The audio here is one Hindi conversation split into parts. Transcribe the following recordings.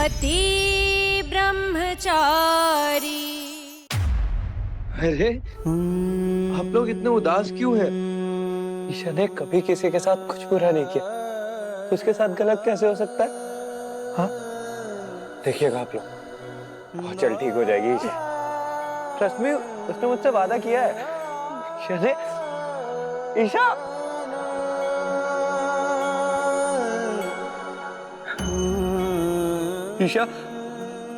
पति ब्रह्मचारी। अरे आप लोग इतने उदास क्यों हैं? ईशा ने कभी किसी के साथ कुछ बुरा नहीं किया, उसके साथ गलत कैसे हो सकता है? हाँ, देखिएगा आप लोग, बहुत जल्द ठीक हो जाएगी ईशा। ट्रस्ट मी, उसने मुझसे वादा किया है। ईशा ने, ईशा, ईशा,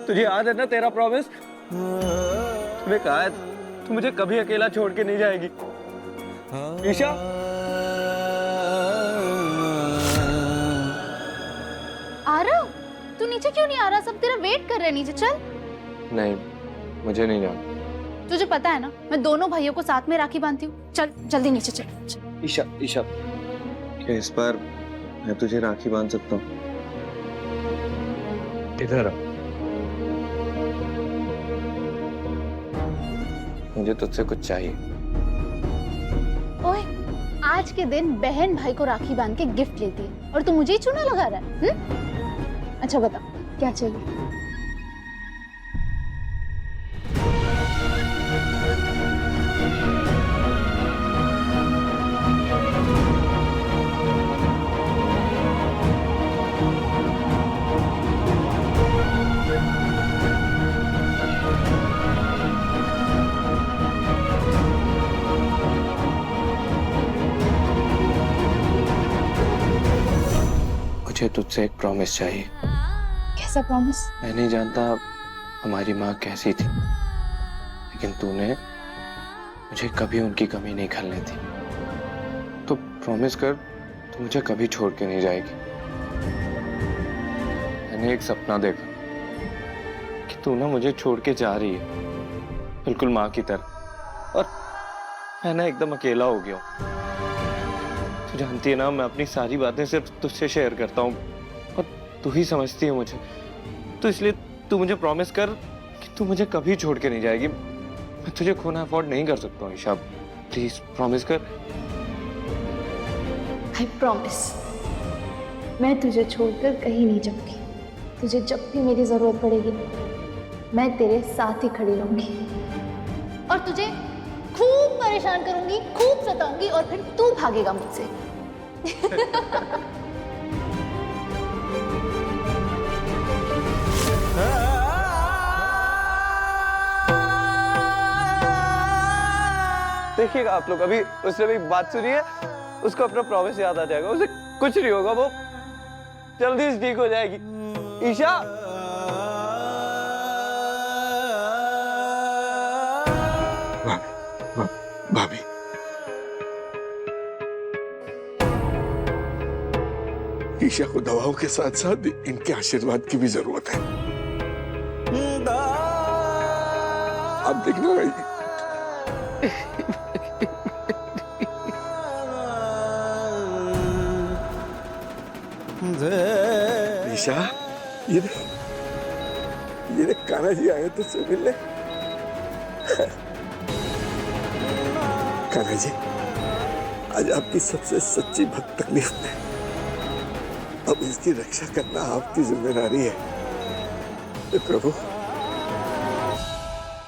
तुझे याद है ना तेरा प्रॉमिस? तूने कहा है तू मुझे कभी अकेला छोड़ के नहीं जाएगी। ईशा, आरव, तू नीचे क्यों नहीं आ रहा? सब तेरा वेट कर रहे हैं नीचे, चल। नहीं, मुझे नहीं जाना। तुझे पता है ना, मैं दोनों भाइयों को साथ में राखी बांधती हूँ। चल जल्दी नीचे चल। ईशा, ईशा, क्या इस बार मैं तुझे राखी बांध सकता हूँ? इधर आ। मुझे तुझसे कुछ चाहिए। ओए, आज के दिन बहन भाई को राखी बांध के गिफ्ट लेती है और तू मुझे ही चूना लगा रहा है? अच्छा बता, क्या चाहिए? मुझे तुझसे एक प्रॉमिस चाहिए। कैसा प्रॉमिस? मैं नहीं जानता हमारी माँ कैसी थी, लेकिन तूने मुझे कभी उनकी कमी नहीं खलने दी। तो प्रॉमिस कर, तू मुझे कभी छोड़ के नहीं जाएगी। मैंने एक सपना देखा कि तू ना मुझे छोड़ के जा रही है, बिल्कुल माँ की तरह, और मैं ना एकदम अकेला हो गया हूँ। तू जानती है ना, मैं अपनी सारी बातें सिर्फ तुझसे शेयर करता हूँ और तू ही समझती है मुझे। तो इसलिए तू मुझे प्रॉमिस कर कि तू मुझे कभी छोड़ के नहीं जाएगी। मैं तुझे खोना अफोर्ड नहीं कर सकता हूँ ईशा, प्लीज प्रॉमिस कर। आई प्रॉमिस, मैं तुझे छोड़कर कहीं नहीं जाऊंगी। तुझे जब भी मेरी जरूरत पड़ेगी, मैं तेरे साथ ही खड़ी रहूंगी और तुझे खूब परेशान करूंगी, खूब सताऊंगी और फिर तू भागेगा मुझसे। देखिएगा आप लोग, अभी उसने भी बात सुनी है, उसको अपना प्रॉमिस याद आ जाएगा। उसे कुछ नहीं होगा, वो जल्दी से ठीक हो जाएगी। ईशा, भाभी, ईशा को दवाओं के साथ साथ इनके आशीर्वाद की भी जरूरत है। आप देखना भाई। ईशा, ये देख कान्हा जी आए तुझसे मिलने। कान्हा जी, आज आपकी सबसे सच्ची भक्त तकलीफ में, अब इसकी रक्षा करना आपकी जिम्मेदारी है। हे प्रभु,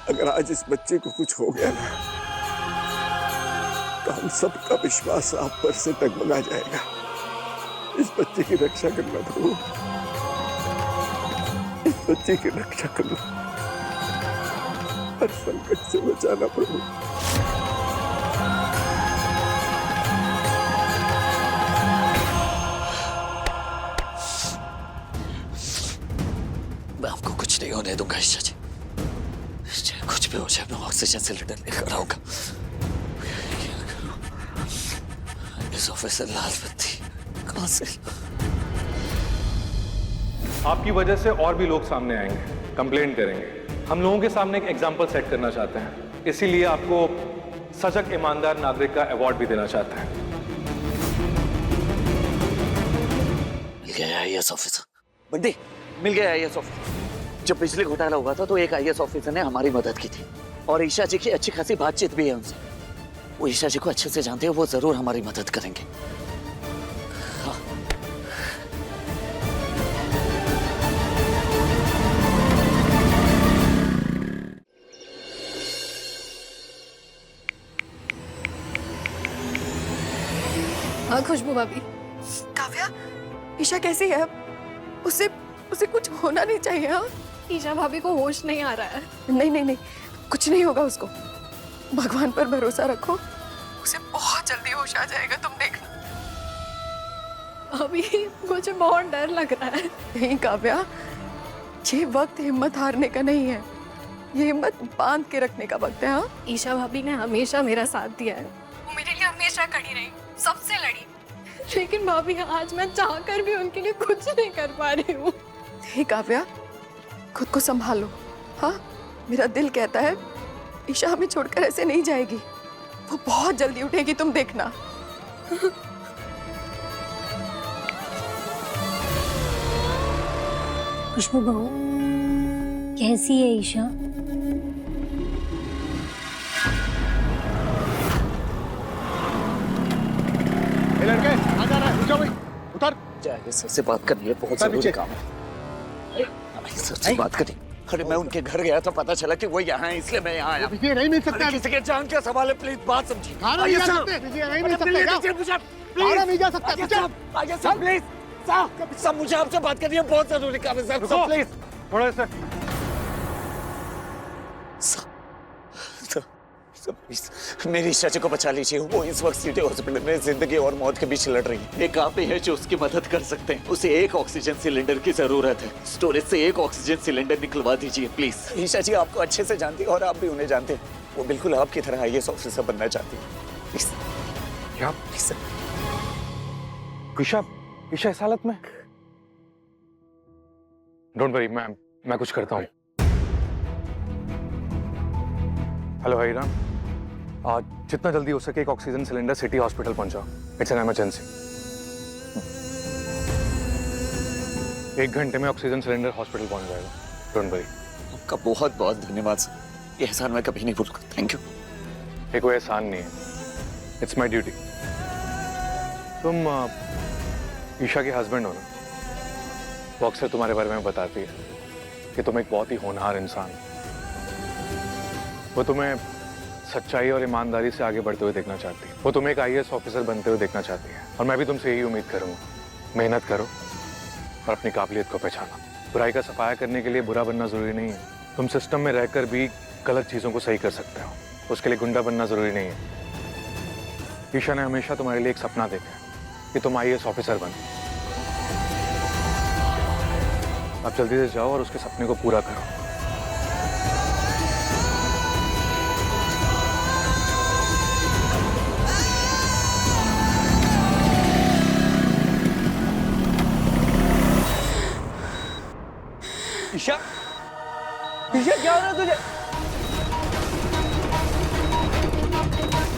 अगर आज इस बच्चे को कुछ हो गया ना, तो हम सबका विश्वास आप पर से डगमगा जाएगा। इस बच्चे की रक्षा करना प्रभु, इस बच्चे की रक्षा करना, हर संकट से बचाना प्रभु। मैं आपको कुछ नहीं होने दूंगा ईशा जी, चाहे कुछ भी हो जाए। मैं ऑक्सीजन सिलेंडर लेकर आऊंगा। इस ऑफिसर लाल बत्ती कहां से? आपकी वजह से और भी लोग सामने आएंगे, कंप्लेंट करेंगे। हम लोगों के सामने एक एग्जाम्पल सेट करना चाहते हैं, इसीलिए आपको सजग ईमानदार नागरिक का अवार्ड भी देना चाहते हैं। मिल गया आईएएस ऑफिसर। बंटी, मिल गया आईएएस ऑफिसर। जब पिछले घोटाला हुआ था तो एक आईएएस ऑफिसर ने हमारी मदद की थी और ईशा जी की अच्छी खासी बातचीत भी है उनसे। वो ईशा जी को अच्छे से जानते हैं, वो जरूर हमारी मदद करेंगे। हाँ। खुशबू भाभी। काव्या, ईशा कैसी है? उसे उसे कुछ होना नहीं चाहिए। हाँ, ईशा भाभी को होश नहीं आ रहा है। नहीं नहीं नहीं, कुछ नहीं होगा उसको। भगवान पर भरोसा रखो, उसे बहुत जल्दी होश आ जाएगा, तुम देखना। अभी मुझे बहुत डर लग रहा है। नहीं काव्या, ये वक्त हिम्मत हारने का नहीं है, ये हिम्मत बांध के रखने का वक्त है। हाँ, ईशा भाभी ने हमेशा मेरा साथ दिया है, वो मेरे लिए हमेशा खड़ी रही, सबसे लड़ी। लेकिन भाभी आज मैं चाहकर भी उनके लिए कुछ नहीं कर पा रही हूँ। हे काव्या, खुद को संभालो। हाँ, मेरा दिल कहता है ईशा हमें छोड़कर ऐसे नहीं जाएगी, वो बहुत जल्दी उठेगी, तुम देखना। खुशबू बहू, कैसी है ईशा? लड़के आ जा रहा है, रुको भाई, उतर। जाए सर से बात करनी है, बहुत जरूरी काम है। सर से बात करनी। अरे मैं उनके घर गया था, पता चला कि वो यहाँ है, इसलिए मैं यहाँ आया। विजय नहीं मिल सकता। किसी के जान का सवाल है, प्लीज बात समझिए। खाना नहीं जा सकते, विजय नहीं मिल सकते। खाना नहीं जा सकता। आगे सर प्लीज, सर मुझे आपसे बात करनी है, बहुत जरूरी काम है सर, प्लीज थोड़ा सा मेरी चाचा को बचा लीजिए, वो इस वक्त सिटी हॉस्पिटल में जिंदगी और मौत के बीच लड़ रही है। एक आप ही है जो उसकी मदद कर सकते हैं। उसे एक ऑक्सीजन सिलेंडर की जरूरत है, स्टोरेज से एक ऑक्सीजन सिलेंडर निकलवा दीजिए प्लीज। ईशा जी आपको अच्छे से जानती है और आप भी उन्हें जानते हैं, वो बिल्कुल आपकी तरह आईएएस ऑफिसर बनना चाहती है। प्लीज क्या? प्लीज ईशा, ईशा इस हालत में? डोंट वरी, मैं कुछ करता हूँ। हेलो हरीराम, आज जितना जल्दी हो सके एक ऑक्सीजन सिलेंडर सिटी हॉस्पिटल पहुंचाओ, इट्स एन इमरजेंसी। 1 घंटे में ऑक्सीजन सिलेंडर हॉस्पिटल पहुंच जाएगा, डोंट वरी। आपका बहुत बहुत धन्यवाद सर, ये एहसान मैं कभी नहीं भूलूंगा। Thank you. ये कोई एहसान नहीं है, इट्स माई ड्यूटी। तुम ईशा के हस्बैंड हो ना? वो अक्सर तुम्हारे बारे में बताती है कि तुम एक बहुत ही होनहार इंसान हो। वो तुम्हें सच्चाई और ईमानदारी से आगे बढ़ते हुए देखना चाहती है। वो तुम्हें एक आईएएस ऑफिसर बनते हुए देखना चाहती है, और मैं भी तुमसे यही उम्मीद करूंगा। मेहनत करो और अपनी काबिलियत को पहचानो। बुराई का सफाया करने के लिए बुरा बनना जरूरी नहीं है। तुम सिस्टम में रहकर भी गलत चीजों को सही कर सकते हो, उसके लिए गुंडा बनना जरूरी नहीं है। ईशा ने हमेशा तुम्हारे लिए एक सपना देखा है कि तुम आईएएस ऑफिसर बनो। अब जल्दी से जाओ और उसके सपने को पूरा करो। ईशा, ईशा क्या हो रहा है तुझे?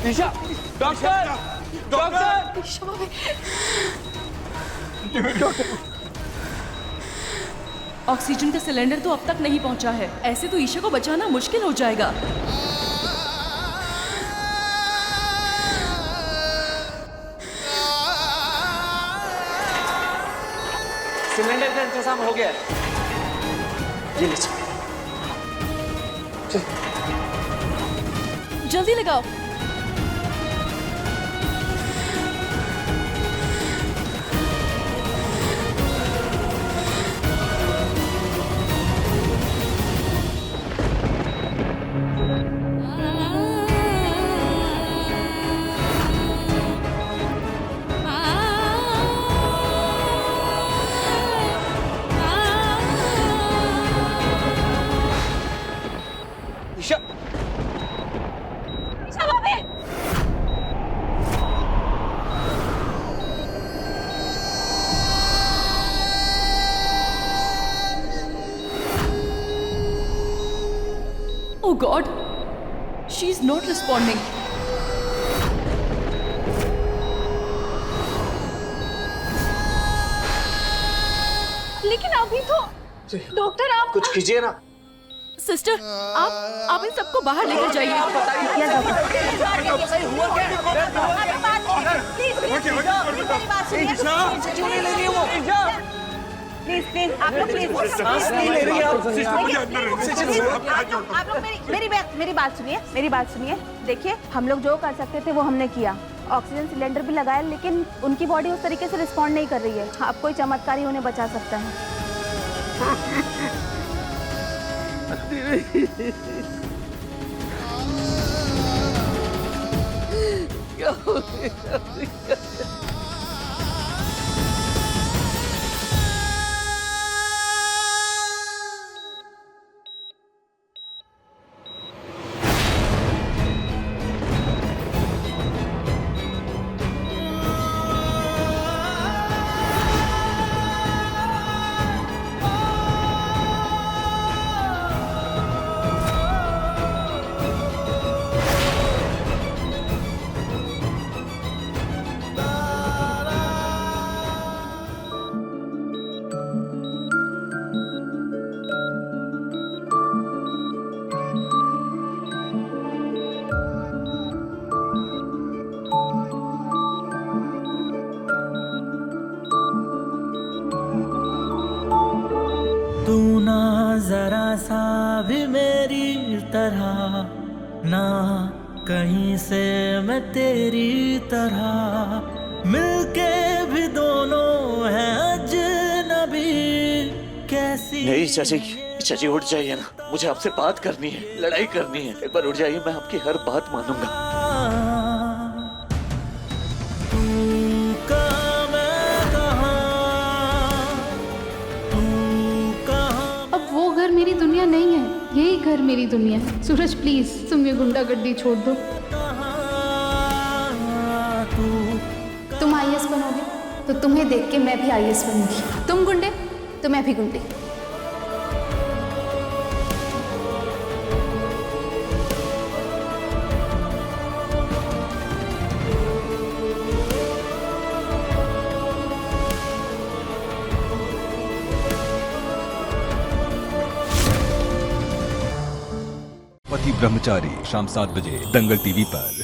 ईशा, डॉक्टर, डॉक्टर, ईशा भाभी, ऑक्सीजन का सिलेंडर तो अब तक नहीं पहुंचा है, ऐसे तो ईशा को बचाना मुश्किल हो जाएगा। सिलेंडर का इंतजाम हो गया है, ये लीजिए। जल्दी लगाओ। Isha, Oh God, she's not responding. लेकिन अभी तो डॉक्टर आप कुछ कीजिए ना। सिस्टर, आप इन सबको बाहर लेकर जाइए। प्लीज प्लीज आप लोग प्लीज सांस नहीं ले रही आप लोग मेरी बात सुनिए, मेरी बात सुनिए। देखिए, हम लोग जो कर सकते थे वो हमने किया, ऑक्सीजन सिलेंडर भी लगाया, लेकिन उनकी बॉडी उस तरीके से रिस्पॉन्ड नहीं कर रही है। आप कोई चमत्कार ही उन्हें बचा सकता है। क्या हो गया? तू ना जरा सा भी मेरी तरह, ना कहीं से मैं तेरी तरह, मिलके भी दोनों हैं अजनबी। कैसी नहीं चाची, चाची उठ जाइए ना, मुझे आपसे बात करनी है, लड़ाई करनी है। एक बार उठ जाइए, मैं आपकी हर बात मानूंगा। मेरी दुनिया नहीं है, यही घर मेरी दुनिया है। सूरज प्लीज तुम ये गुंडागर्दी छोड़ दो। तुम आईएएस बनोगे तो तुम्हें देख के मैं भी आईएएस बनूंगी। तुम गुंडे तो मैं भी गुंडे। पति ब्रह्मचारी शाम 7 बजे दंगल टीवी पर।